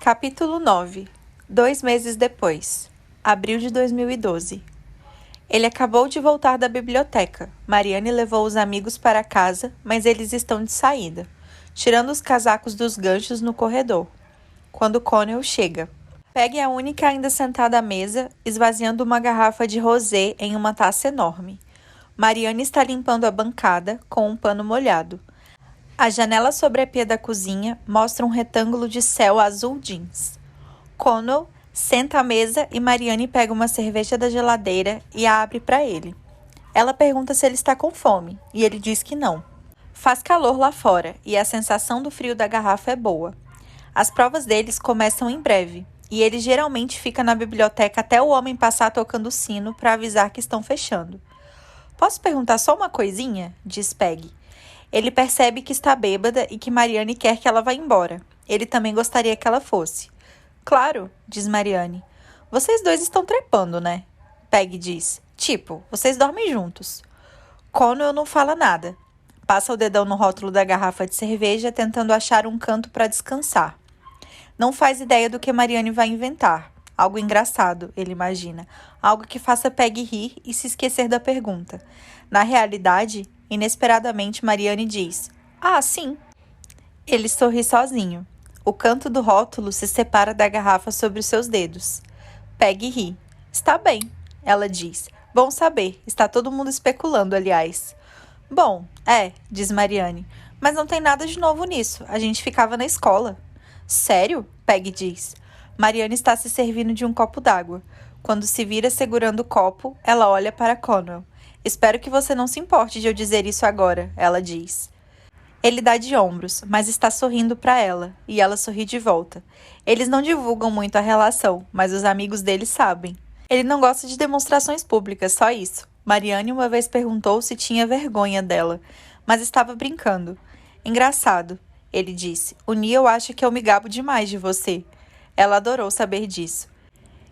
Capítulo 9. 2 meses depois. Abril de 2012. Ele acabou de voltar da biblioteca. Mariane levou os amigos para casa, mas eles estão de saída, tirando os casacos dos ganchos no corredor. Quando Connell chega. Peggy é a única ainda sentada à mesa, esvaziando uma garrafa de rosé em uma taça enorme. Mariane está limpando a bancada com um pano molhado. A janela sobre a pia da cozinha mostra um retângulo de céu azul jeans. Connell senta à mesa e Mariane pega uma cerveja da geladeira e a abre para ele. Ela pergunta se ele está com fome e ele diz que não. Faz calor lá fora e a sensação do frio da garrafa é boa. As provas deles começam em breve e ele geralmente fica na biblioteca até o homem passar tocando o sino para avisar que estão fechando. Posso perguntar só uma coisinha? Diz Peggy. Ele percebe que está bêbada e que Mariane quer que ela vá embora. Ele também gostaria que ela fosse. Claro, diz Mariane. Vocês dois estão trepando, né? Peggy diz. Tipo, vocês dormem juntos. Connell não fala nada. Passa o dedão no rótulo da garrafa de cerveja, tentando achar um canto para descansar. Não faz ideia do que Mariane vai inventar. Algo engraçado, ele imagina. Algo que faça Peggy rir e se esquecer da pergunta. Na realidade, inesperadamente, Mariane diz: "Ah, sim." Ele sorri sozinho. O canto do rótulo se separa da garrafa sobre os seus dedos. Peggy ri. "Está bem," ela diz. "Bom saber. Está todo mundo especulando, aliás." "Bom, diz Mariane. "Mas não tem nada de novo nisso. A gente ficava na escola." "Sério?" Peggy diz. Mariane está se servindo de um copo d'água. Quando se vira segurando o copo, ela olha para Connell. "Espero que você não se importe de eu dizer isso agora," ela diz. Ele dá de ombros, mas está sorrindo para ela, e ela sorri de volta. Eles não divulgam muito a relação, mas os amigos dele sabem. Ele não gosta de demonstrações públicas, só isso. Mariane uma vez perguntou se tinha vergonha dela, mas estava brincando. "Engraçado," ele disse. "O Neil acha que eu me gabo demais de você." Ela adorou saber disso.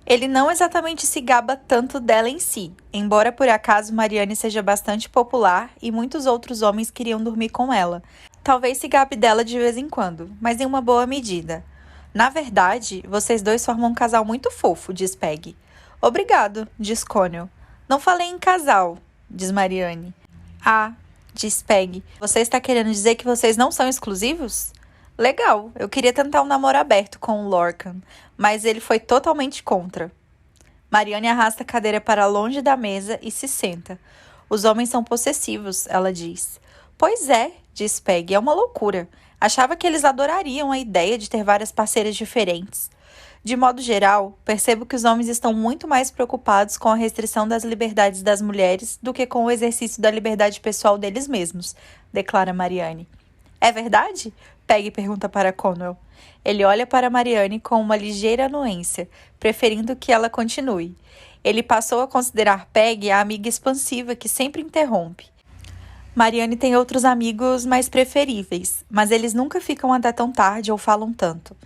Ele não exatamente se gaba tanto dela em si, embora por acaso Mariane seja bastante popular e muitos outros homens queriam dormir com ela. Talvez se gabe dela de vez em quando, mas em uma boa medida. "Na verdade, vocês dois formam um casal muito fofo," diz Peggy. "Obrigado," diz Connell. "Não falei em casal," diz Mariane. "Ah," diz Peggy. "Você está querendo dizer que vocês não são exclusivos?" "Legal, eu queria tentar um namoro aberto com o Lorcan, mas ele foi totalmente contra." Mariane arrasta a cadeira para longe da mesa e se senta. "Os homens são possessivos," ela diz. "Pois é," diz Peggy, "é uma loucura. Achava que eles adorariam a ideia de ter várias parceiras diferentes." "De modo geral, percebo que os homens estão muito mais preocupados com a restrição das liberdades das mulheres do que com o exercício da liberdade pessoal deles mesmos," declara Mariane. "É verdade?" Peggy pergunta para Connell. Ele olha para Mariane com uma ligeira anuência, preferindo que ela continue. Ele passou a considerar Peggy a amiga expansiva que sempre interrompe. Mariane tem outros amigos mais preferíveis, mas eles nunca ficam até tão tarde ou falam tanto.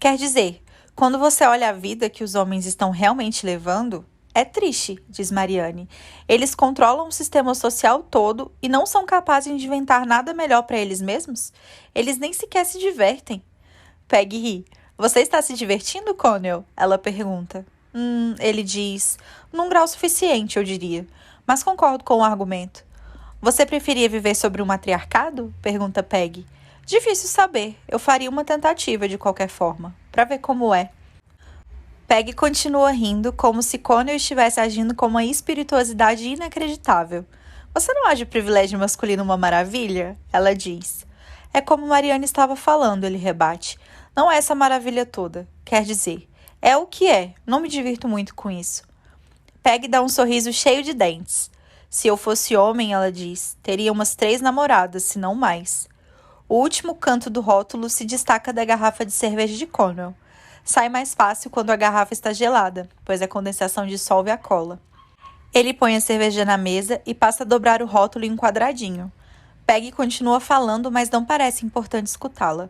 "Quer dizer, quando você olha a vida que os homens estão realmente levando, é triste," diz Mariane. "Eles controlam o sistema social todo e não são capazes de inventar nada melhor para eles mesmos. Eles nem sequer se divertem." Peggy ri. "Você está se divertindo, Connell?" ela pergunta. Ele diz. "Num grau suficiente, eu diria. Mas concordo com o argumento." "Você preferia viver sobre um matriarcado?" pergunta Peggy. "Difícil saber. Eu faria uma tentativa de qualquer forma, para ver como é." Peggy continua rindo, como se Connell estivesse agindo com uma espirituosidade inacreditável. "Você não acha o privilégio masculino uma maravilha?" ela diz. "É como Mariane estava falando," ele rebate. "Não é essa maravilha toda. Quer dizer, é o que é. Não me divirto muito com isso." Peggy dá um sorriso cheio de dentes. "Se eu fosse homem," ela diz, "teria umas 3 namoradas, se não mais." O último canto do rótulo se destaca da garrafa de cerveja de Connell. Sai mais fácil quando a garrafa está gelada, pois a condensação dissolve a cola. Ele põe a cerveja na mesa e passa a dobrar o rótulo em um quadradinho. Peggy continua falando, mas não parece importante escutá-la.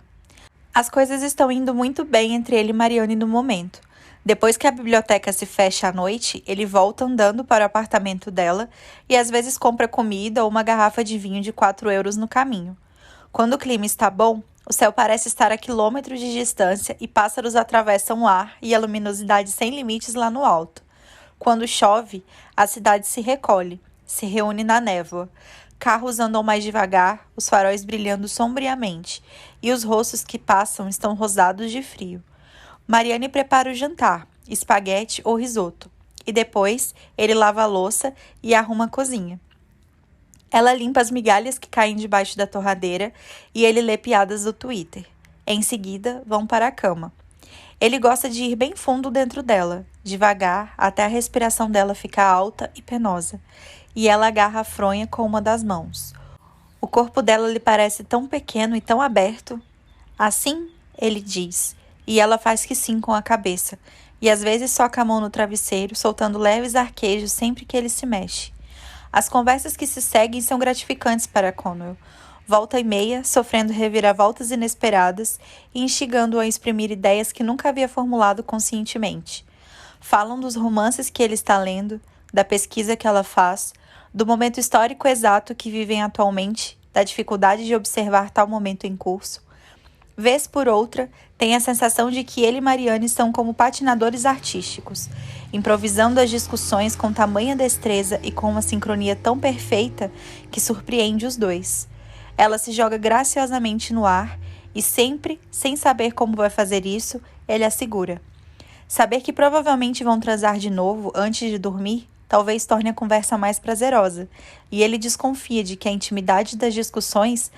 As coisas estão indo muito bem entre ele e Mariane no momento. Depois que a biblioteca se fecha à noite, ele volta andando para o apartamento dela e às vezes compra comida ou uma garrafa de vinho de 4 euros no caminho. Quando o clima está bom, O céu parece estar a quilômetros de distância e pássaros atravessam o ar e a luminosidade sem limites lá no alto. Quando chove, a cidade se recolhe, se reúne na névoa. Carros andam mais devagar, os faróis brilhando sombriamente, e os rostos que passam estão rosados de frio. Mariane prepara o jantar, espaguete ou risoto, e depois ele lava a louça e arruma a cozinha. Ela limpa as migalhas que caem debaixo da torradeira e ele lê piadas do Twitter. Em seguida, vão para a cama. Ele gosta de ir bem fundo dentro dela, devagar, até a respiração dela ficar alta e penosa, e ela agarra a fronha com uma das mãos. O corpo dela lhe parece tão pequeno e tão aberto. Assim, ele diz, e ela faz que sim com a cabeça, e às vezes soca a mão no travesseiro, soltando leves arquejos sempre que ele se mexe. As conversas que se seguem são gratificantes para Connell. Volta e meia, sofrendo reviravoltas inesperadas e instigando-o a exprimir ideias que nunca havia formulado conscientemente. Falam dos romances que ele está lendo, da pesquisa que ela faz, do momento histórico exato que vivem atualmente, da dificuldade de observar tal momento em curso. Vez por outra, tem a sensação de que ele e Mariane são como patinadores artísticos, improvisando as discussões com tamanha destreza e com uma sincronia tão perfeita que surpreende os dois. Ela se joga graciosamente no ar e sempre, sem saber como vai fazer isso, ele a segura. Saber que provavelmente vão transar de novo antes de dormir talvez torne a conversa mais prazerosa, e ele desconfia de que a intimidade das discussões,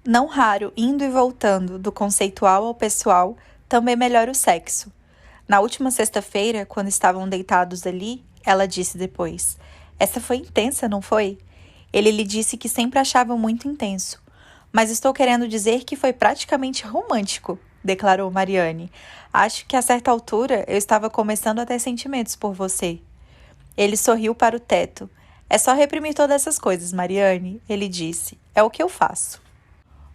não raro indo e voltando do conceitual ao pessoal, também melhora o sexo. Na última sexta-feira, quando estavam deitados ali, ela disse depois: "Essa foi intensa, não foi?" Ele lhe disse que sempre achava muito intenso. "Mas estou querendo dizer que foi praticamente romântico", declarou Mariane. "Acho que a certa altura eu estava começando a ter sentimentos por você." Ele sorriu para o teto. "É só reprimir todas essas coisas, Mariane", ele disse. "É o que eu faço."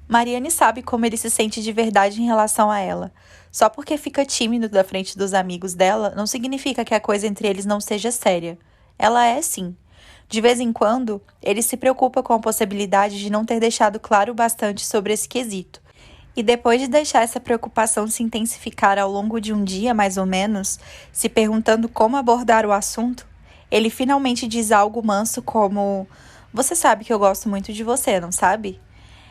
Mariane sabe como ele se sente de verdade em relação a ela. Só porque fica tímido da frente dos amigos dela, não significa que a coisa entre eles não seja séria. Ela é, sim. De vez em quando, ele se preocupa com a possibilidade de não ter deixado claro bastante sobre esse quesito. E depois de deixar essa preocupação se intensificar ao longo de um dia, mais ou menos, se perguntando como abordar o assunto, ele finalmente diz algo manso como: "Você sabe que eu gosto muito de você, não sabe?"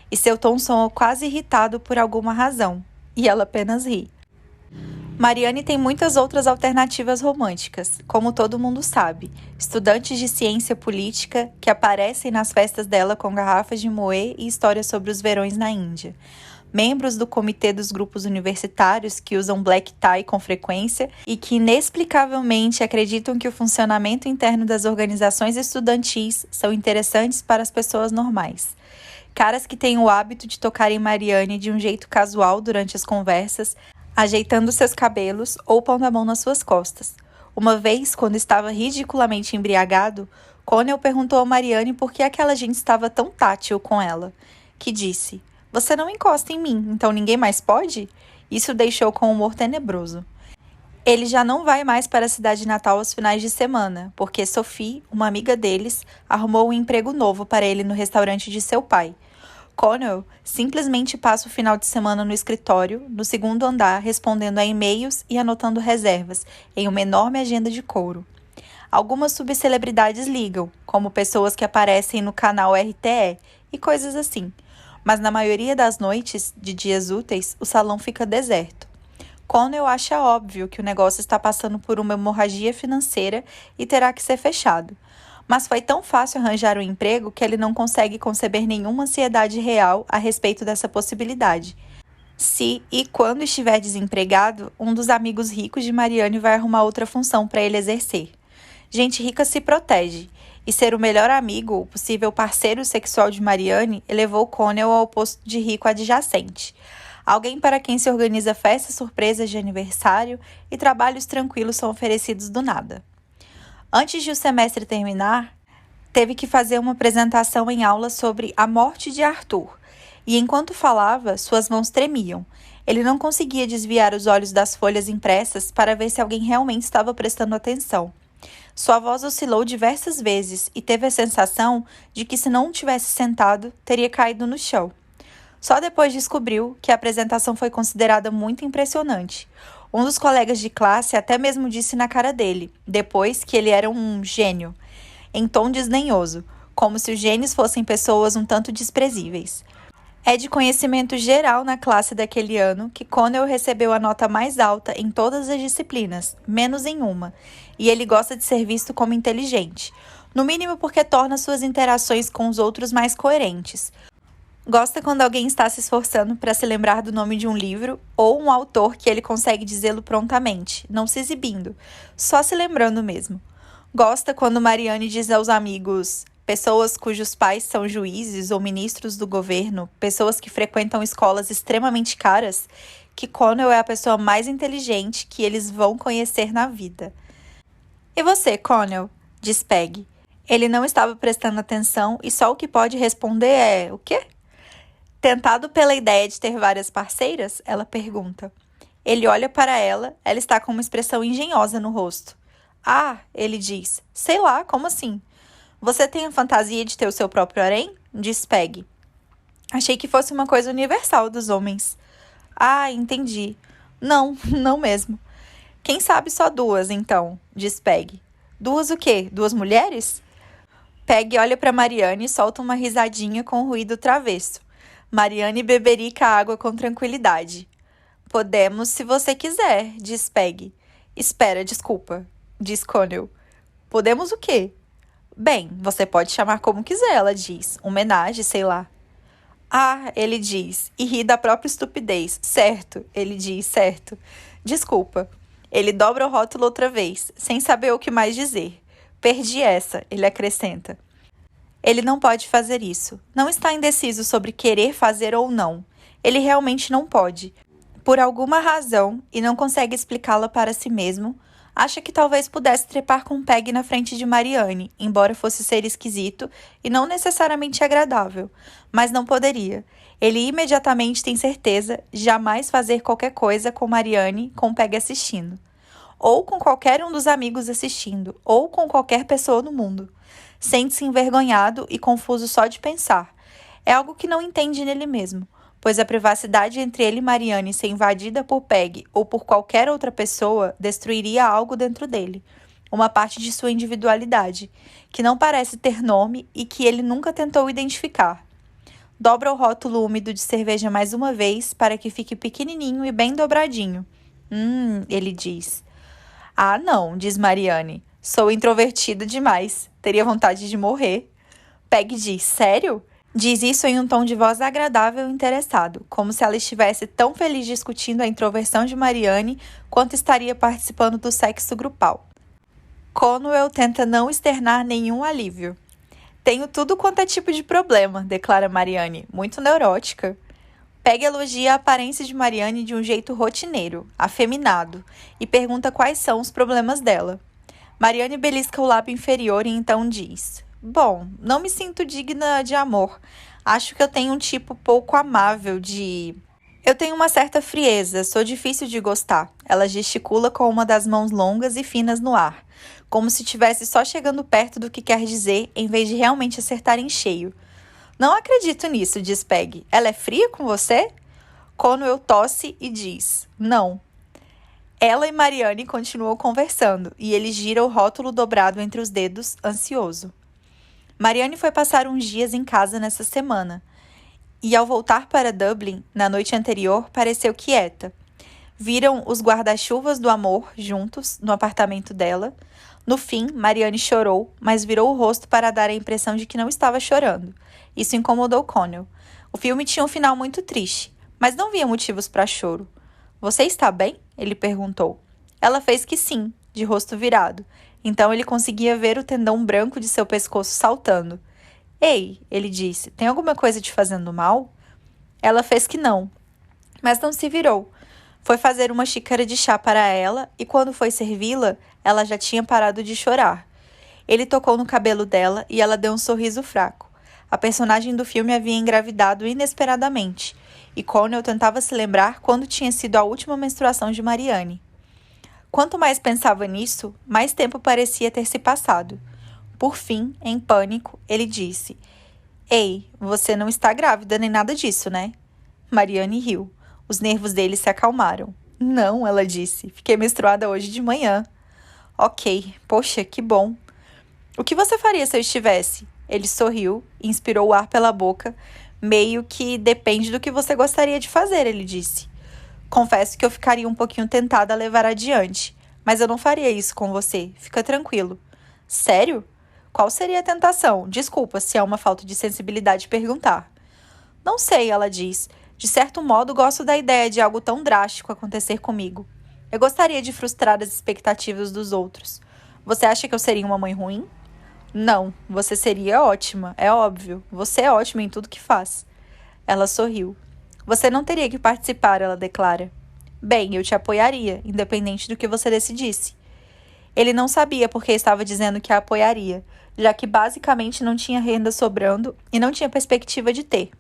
E seu tom soa quase irritado por alguma razão, e ela apenas ri. Mariane tem muitas outras alternativas românticas, como todo mundo sabe. Estudantes de ciência política que aparecem nas festas dela com garrafas de moê e histórias sobre os verões na Índia. Membros do comitê dos grupos universitários que usam black tie com frequência e que inexplicavelmente acreditam que o funcionamento interno das organizações estudantis são interessantes para as pessoas normais. Caras que têm o hábito de tocar em Mariane de um jeito casual durante as conversas, ajeitando seus cabelos ou pondo a mão nas suas costas. Uma vez, quando estava ridiculamente embriagado, Connell perguntou a Mariane por que aquela gente estava tão tátil com ela, que disse: "Você não encosta em mim, então ninguém mais pode?" Isso o deixou com um humor tenebroso. Ele já não vai mais para a cidade natal aos finais de semana, porque Sophie, uma amiga deles, arrumou um emprego novo para ele no restaurante de seu pai. Connell simplesmente passa o final de semana no escritório, no segundo andar, respondendo a e-mails e anotando reservas, em uma enorme agenda de couro. Algumas subcelebridades ligam, como pessoas que aparecem no canal RTE e coisas assim, mas na maioria das noites, de dias úteis, o salão fica deserto. Connell acha óbvio que o negócio está passando por uma hemorragia financeira e terá que ser fechado. Mas foi tão fácil arranjar um emprego que ele não consegue conceber nenhuma ansiedade real a respeito dessa possibilidade. Se e quando estiver desempregado, um dos amigos ricos de Mariane vai arrumar outra função para ele exercer. Gente rica se protege, e ser o melhor amigo, o possível parceiro sexual de Mariane, elevou Connell ao posto de rico adjacente. Alguém para quem se organiza festas surpresas de aniversário e trabalhos tranquilos são oferecidos do nada. Antes de o semestre terminar, teve que fazer uma apresentação em aula sobre a morte de Arthur, e enquanto falava, suas mãos tremiam. Ele não conseguia desviar os olhos das folhas impressas para ver se alguém realmente estava prestando atenção. Sua voz oscilou diversas vezes e teve a sensação de que, se não tivesse sentado, teria caído no chão. Só depois descobriu que a apresentação foi considerada muito impressionante. Um dos colegas de classe até mesmo disse na cara dele, depois, que ele era um gênio, em tom desdenhoso, como se os gênios fossem pessoas um tanto desprezíveis. É de conhecimento geral na classe daquele ano que Connell recebeu a nota mais alta em todas as disciplinas, menos em uma, e ele gosta de ser visto como inteligente, no mínimo porque torna suas interações com os outros mais coerentes. Gosta quando alguém está se esforçando para se lembrar do nome de um livro ou um autor que ele consegue dizê-lo prontamente, não se exibindo, só se lembrando mesmo. Gosta quando Marianne diz aos amigos, pessoas cujos pais são juízes ou ministros do governo, pessoas que frequentam escolas extremamente caras, que Connell é a pessoa mais inteligente que eles vão conhecer na vida. E você, Connell? Diz Peggy. Ele não estava prestando atenção e só o que pode responder é: o quê? Tentado pela ideia de ter várias parceiras? Ela pergunta. Ele olha para ela, ela está com uma expressão engenhosa no rosto. Ah, ele diz. Sei lá, como assim? Você tem a fantasia de ter o seu próprio harém? Diz Peggy. Achei que fosse uma coisa universal dos homens. Ah, entendi. Não, não mesmo. Quem sabe só duas, então, diz Peggy. Duas o quê? Duas mulheres? Peggy olha para Marianne e solta uma risadinha com ruído travesso. Marianne beberica a água com tranquilidade. Podemos, se você quiser, diz Peggy. Espera, desculpa, diz Connell. Podemos o quê? Bem, você pode chamar como quiser, ela diz. Homenagem, sei lá. Ah, ele diz, e ri da própria estupidez. Certo, ele diz, certo. Desculpa. Ele dobra o rótulo outra vez, sem saber o que mais dizer. Perdi essa, ele acrescenta. Ele não pode fazer isso. Não está indeciso sobre querer fazer ou não. Ele realmente não pode. Por alguma razão, e não consegue explicá-la para si mesmo, acha que talvez pudesse trepar com Peggy na frente de Marianne, embora fosse ser esquisito e não necessariamente agradável. Mas não poderia. Ele imediatamente tem certeza de jamais fazer qualquer coisa com Marianne com Peggy assistindo. Ou com qualquer um dos amigos assistindo, ou com qualquer pessoa no mundo. Sente-se envergonhado e confuso só de pensar. É algo que não entende nele mesmo, pois a privacidade entre ele e Marianne ser invadida por Peggy ou por qualquer outra pessoa destruiria algo dentro dele, uma parte de sua individualidade, que não parece ter nome e que ele nunca tentou identificar. Dobra o rótulo úmido de cerveja mais uma vez para que fique pequenininho e bem dobradinho. Ele diz. Ah, não, diz Marianne. Sou introvertida demais. Teria vontade de morrer. Peggy diz, sério? Diz isso em um tom de voz agradável e interessado, como se ela estivesse tão feliz discutindo a introversão de Marianne quanto estaria participando do sexo grupal. Connell tenta não externar nenhum alívio. Tenho tudo quanto é tipo de problema, declara Marianne, muito neurótica. Peggy elogia a aparência de Marianne de um jeito rotineiro, afeminado, e pergunta quais são os problemas dela. Marianne belisca o lábio inferior e então diz: Bom, não me sinto digna de amor. Acho que eu tenho um tipo pouco amável de... Eu tenho uma certa frieza, sou difícil de gostar. Ela gesticula com uma das mãos longas e finas no ar, como se estivesse só chegando perto do que quer dizer, em vez de realmente acertar em cheio. Não acredito nisso, diz Peggy. Ela é fria com você? Connell tosse e diz: Não. Ela e Marianne continuam conversando, e ele gira o rótulo dobrado entre os dedos, ansioso. Marianne foi passar uns dias em casa nessa semana, e ao voltar para Dublin, na noite anterior, pareceu quieta. Viram os guarda-chuvas do amor juntos, no apartamento dela. No fim, Marianne chorou, mas virou o rosto para dar a impressão de que não estava chorando. Isso incomodou Connell. O filme tinha um final muito triste, mas não via motivos para choro. Você está bem? Ele perguntou. Ela fez que sim, de rosto virado. Então ele conseguia ver o tendão branco de seu pescoço saltando. Ei, ele disse, tem alguma coisa te fazendo mal? Ela fez que não, mas não se virou. Foi fazer uma xícara de chá para ela e quando foi servi-la, ela já tinha parado de chorar. Ele tocou no cabelo dela e ela deu um sorriso fraco. A personagem do filme havia engravidado inesperadamente, e Connell tentava se lembrar quando tinha sido a última menstruação de Marianne. Quanto mais pensava nisso, mais tempo parecia ter se passado. Por fim, em pânico, ele disse: Ei, você não está grávida nem nada disso, né? Mariane riu. Os nervos dele se acalmaram. Não, ela disse. Fiquei menstruada hoje de manhã. Ok, poxa, que bom. O que você faria se eu estivesse? Ele sorriu e inspirou o ar pela boca. Meio que depende do que você gostaria de fazer, ele disse. Confesso que eu ficaria um pouquinho tentada a levar adiante, mas eu não faria isso com você. Fica tranquilo. Sério? Qual seria a tentação? Desculpa se é uma falta de sensibilidade perguntar. Não sei, ela diz. De certo modo, gosto da ideia de algo tão drástico acontecer comigo. Eu gostaria de frustrar as expectativas dos outros. Você acha que eu seria uma mãe ruim? Não, você seria ótima, é óbvio. Você é ótima em tudo que faz. Ela sorriu. Você não teria que participar, ela declara. Bem, eu te apoiaria, independente do que você decidisse. Ele não sabia por que estava dizendo que a apoiaria, já que basicamente não tinha renda sobrando e não tinha perspectiva de ter.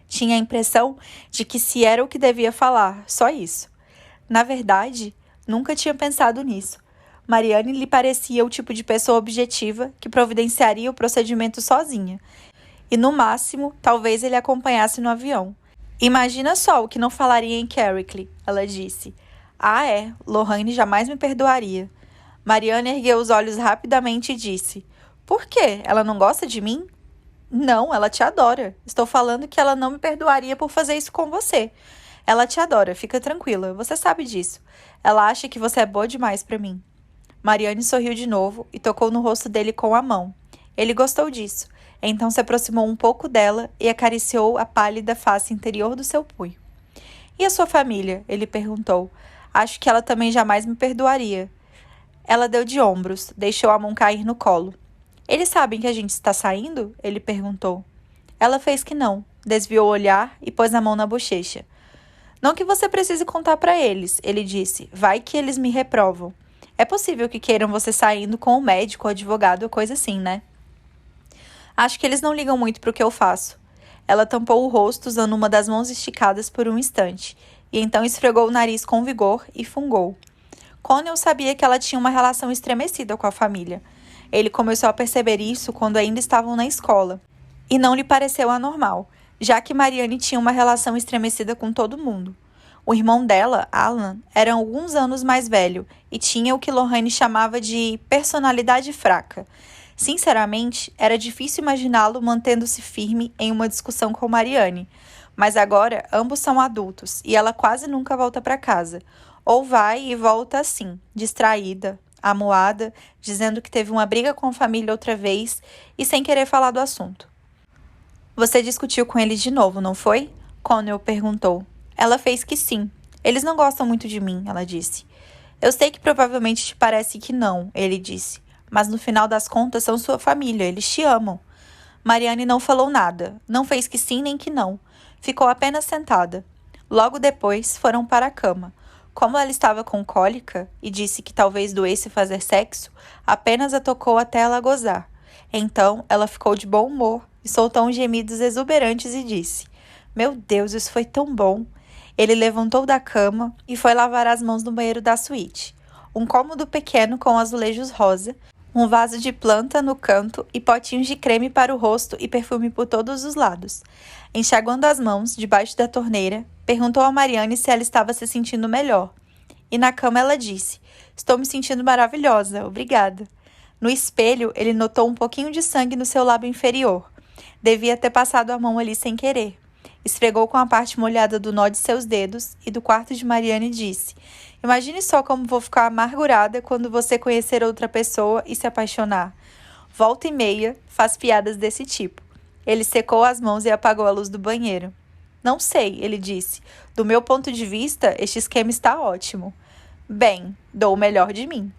Tinha a impressão de que se era o que devia falar, só isso. Na verdade, nunca tinha pensado nisso. Mariane lhe parecia o tipo de pessoa objetiva que providenciaria o procedimento sozinha. E, no máximo, talvez ele acompanhasse no avião. Imagina só o que não falaria em Carrickley, ela disse. Ah, é, Lorraine jamais me perdoaria. Mariane ergueu os olhos rapidamente e disse. Por quê? Ela não gosta de mim? Não, ela te adora. Estou falando que ela não me perdoaria por fazer isso com você. Ela te adora, fica tranquila, você sabe disso. Ela acha que você é boa demais para mim. Mariane sorriu de novo e tocou no rosto dele com a mão. Ele gostou disso. Então se aproximou um pouco dela e acariciou a pálida face interior do seu punho. E a sua família? Ele perguntou. Acho que ela também jamais me perdoaria. Ela deu de ombros, deixou a mão cair no colo. Eles sabem que a gente está saindo? Ele perguntou. Ela fez que não, desviou o olhar e pôs a mão na bochecha. Não que você precise contar para eles, ele disse. Vai que eles me reprovam. É possível que queiram você saindo com o médico, o advogado ou coisa assim, né? Acho que eles não ligam muito para o que eu faço. Ela tampou o rosto usando uma das mãos esticadas por um instante, e então esfregou o nariz com vigor e fungou. Connell sabia que ela tinha uma relação estremecida com a família. Ele começou a perceber isso quando ainda estavam na escola, e não lhe pareceu anormal, já que Mariane tinha uma relação estremecida com todo mundo. O irmão dela, Alan, era alguns anos mais velho e tinha o que Lorraine chamava de personalidade fraca. Sinceramente, era difícil imaginá-lo mantendo-se firme em uma discussão com Mariane. Mas agora, ambos são adultos e ela quase nunca volta para casa. Ou vai e volta assim, distraída, amuada, dizendo que teve uma briga com a família outra vez e sem querer falar do assunto. Você discutiu com eles de novo, não foi? Connell perguntou. Ela fez que sim. Eles não gostam muito de mim, ela disse. Eu sei que provavelmente te parece que não, ele disse. Mas no final das contas são sua família, eles te amam. Mariane não falou nada, não fez que sim nem que não. Ficou apenas sentada. Logo depois foram para a cama. Como ela estava com cólica e disse que talvez doesse fazer sexo, apenas a tocou até ela gozar. Então ela ficou de bom humor e soltou uns gemidos exuberantes e disse: Meu Deus, isso foi tão bom! Ele levantou da cama e foi lavar as mãos no banheiro da suíte. Um cômodo pequeno com azulejos rosa, um vaso de planta no canto e potinhos de creme para o rosto e perfume por todos os lados. Enxaguando as mãos debaixo da torneira, perguntou a Mariane se ela estava se sentindo melhor. E na cama ela disse: Estou me sentindo maravilhosa, obrigada. No espelho, ele notou um pouquinho de sangue no seu lábio inferior. Devia ter passado a mão ali sem querer. Esfregou com a parte molhada do nó de seus dedos e do quarto de Mariane disse: Imagine só como vou ficar amargurada quando você conhecer outra pessoa e se apaixonar. Volta e meia, faz piadas desse tipo. Ele secou as mãos e apagou a luz do banheiro. Não sei, ele disse. Do meu ponto de vista, este esquema está ótimo. Bem, dou o melhor de mim.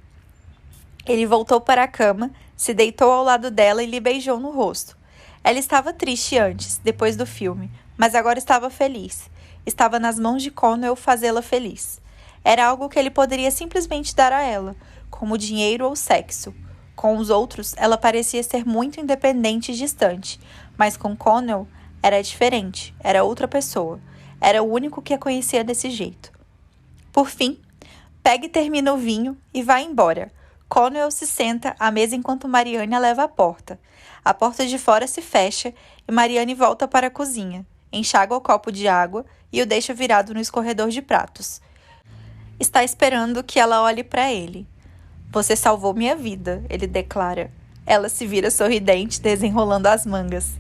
Ele voltou para a cama, se deitou ao lado dela e lhe beijou no rosto. Ela estava triste antes, depois do filme, mas agora estava feliz. Estava nas mãos de Connell fazê-la feliz. Era algo que ele poderia simplesmente dar a ela, como dinheiro ou sexo. Com os outros, ela parecia ser muito independente e distante, mas com Connell era diferente, era outra pessoa. Era o único que a conhecia desse jeito. Por fim, Peg termina o vinho e vai embora. Connell se senta à mesa enquanto Mariane a leva à porta. A porta de fora se fecha e Mariane volta para a cozinha. enxágua o copo de água e o deixa virado no escorredor de pratos. Está esperando que ela olhe para ele. Você salvou minha vida, ele declara. Ela se vira sorridente, desenrolando as mangas.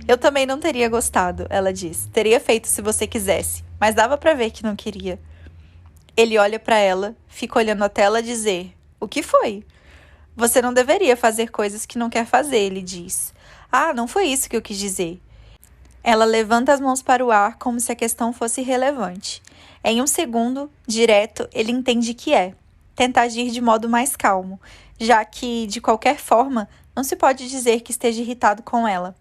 Eu também não teria gostado, ela diz. Teria feito se você quisesse, mas dava para ver que não queria. Ele olha para ela, fica olhando até ela dizer: O que foi? Você não deveria fazer coisas que não quer fazer, ele diz. Ah, não foi isso que eu quis dizer. Ela levanta as mãos para o ar como se a questão fosse relevante. Em um segundo, direto, ele entende que é. Tenta agir de modo mais calmo, já que, de qualquer forma, não se pode dizer que esteja irritado com ela.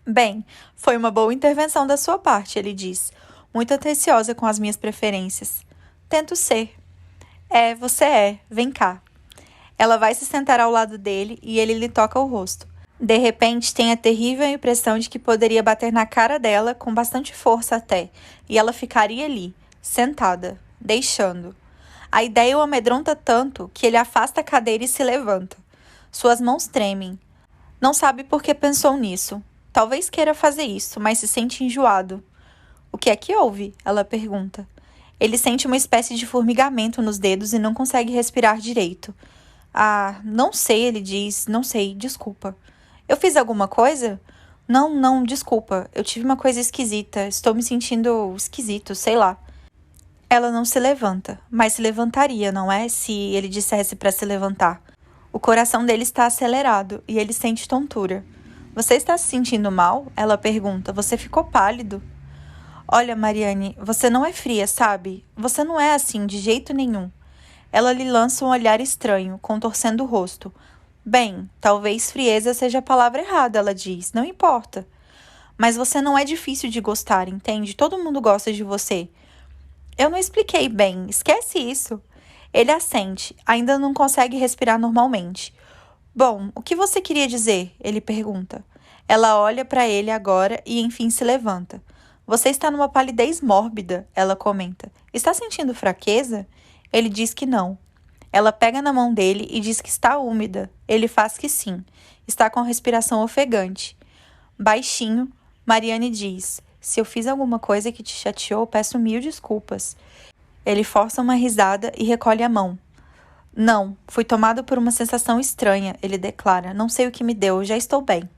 Bem, foi uma boa intervenção da sua parte, ele diz, muito atenciosa com as minhas preferências. Tento ser. Você é. Vem cá. Ela vai se sentar ao lado dele e ele lhe toca o rosto. De repente, tem a terrível impressão de que poderia bater na cara dela com bastante força até, e ela ficaria ali, sentada, deixando. A ideia o amedronta tanto que ele afasta a cadeira e se levanta. Suas mãos tremem. Não sabe por que pensou nisso. Talvez queira fazer isso, mas se sente enjoado. O que é que houve? Ela pergunta. Ele sente uma espécie de formigamento nos dedos e não consegue respirar direito. Ah, não sei, ele diz. Não sei, desculpa. Eu fiz alguma coisa? Não, desculpa. Eu tive uma coisa esquisita. Estou me sentindo esquisito, sei lá. Ela não se levanta, mas se levantaria, não é? Se ele dissesse para se levantar. O coração dele está acelerado e ele sente tontura. Você está se sentindo mal? Ela pergunta. Você ficou pálido? Olha, Mariane, você não é fria, sabe? Você não é assim, de jeito nenhum. Ela lhe lança um olhar estranho, contorcendo o rosto. Bem, talvez frieza seja a palavra errada, ela diz. Não importa. Mas você não é difícil de gostar, entende? Todo mundo gosta de você. Eu não expliquei bem. Esquece isso. Ele assente. Ainda não consegue respirar normalmente. Bom, o que você queria dizer? Ele pergunta. Ela olha para ele agora e enfim se levanta. Você está numa palidez mórbida, ela comenta. Está sentindo fraqueza? Ele diz que não. Ela pega na mão dele e diz que está úmida. Ele faz que sim. Está com a respiração ofegante. Baixinho, Mariane diz: Se eu fiz alguma coisa que te chateou, peço 1000 desculpas. Ele força uma risada e recolhe a mão. Não, fui tomado por uma sensação estranha, ele declara. Não sei o que me deu, já estou bem.